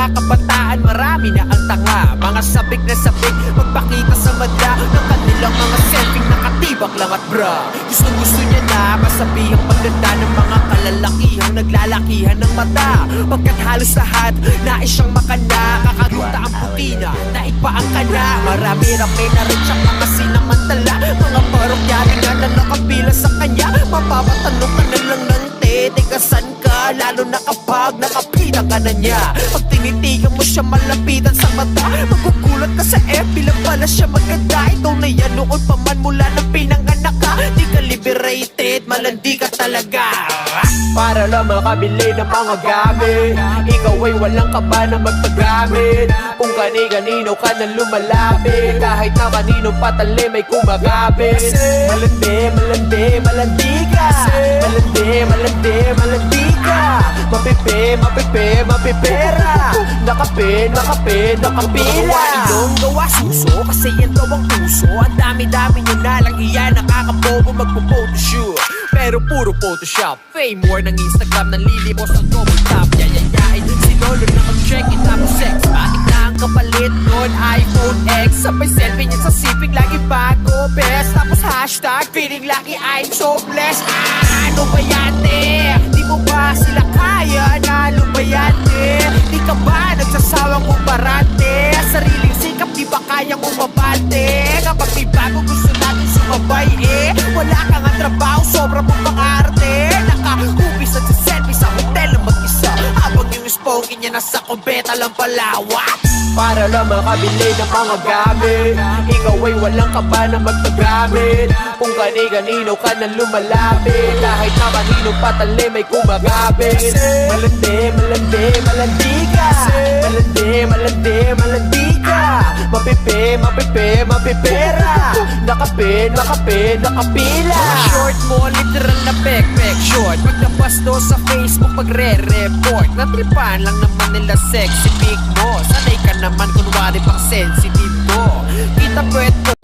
mga kabataan, marami na ang tanga. Mga sabik na sabik, magpakita sa mata ng kanilang mga selfie nakatibak lang at bra. Gusto niya na masabihang pagganda ng mga kalalakihang naglalakihan ng mata. Pagkat halos lahat, nais siyang makanda. Kakaguta ang putina, naipa ang kana. Marami-rami na rin siyang mga sinamantala. Mga parokyari nga na nakapila sa kanya. Mapapatanong ka na lang ng teka saan ka? Lalo na kapag nakapita ka na niya. Pag tinitigan mo siya malapitan sa mata, magugulat ka sa FB lang pala siya maganda. Ikaw na yan noon pa man mula nang pinanganak ka. Di ka liberated, malandi ka talaga. Para lang makabili ng mga gamit, ikaw ay walang kaba na magpagamit. Kung kani-kanino ka na lumalapit, kahit na kanino patali may kumagapit. Malandi, malandi, malandi ka. Malandi, malandi, malandi ka. Mapipi, mapipi, mapipera. Nakapin, nakapin, nakapila. Ilong gawa suso, kasi yan daw ang puso. Ang dami-dami nyo na lang iyan, nakakabobo magpo-photoshoot. Pero puro Photoshop, fame war ng Instagram, nanlilimos ang double tap. Yayayain, sinolo na mag-check it, tapos sex matic na ang kapalit nun, iPhone X. Sabay selfie niya sa sipig, lagi bago, best. Tapos hashtag, feeling lucky, I'm so blessed. Ano ba yan, eh? Di mo ba sila kaya? Nalo ba yan, eh? Di ka ba nagsasawang umarante? Sariling sikap, di ba kayang umabante? Kapag may bago gusto natin sumabay, eh? Wala kang ang trabaho, sobra mong pang-arte. Nakahubis at sa selfie sa hotel na mag-isa, habang yung spoken niya nasa kubeta lang palawak. Para lang makabili ng mga gamit, ikaw ay walang kaba na magpagamit. Kung kani-kanino ka na lumalapit, kahit na kanino patali may kumagapit. Malandi, malandi, malandi ka. Malandi, malandi, malandi ka. Mapipi, mapipi, mapipera. Nakapin, nakapin, nakapila. Mga short mo, literal na pek-pek short. Pagkapasto sa Facebook, pagre-report. Natripan lang naman nila sexy pic mo. Sanay ka naman kunwari pang sensitive ko. Kita pwede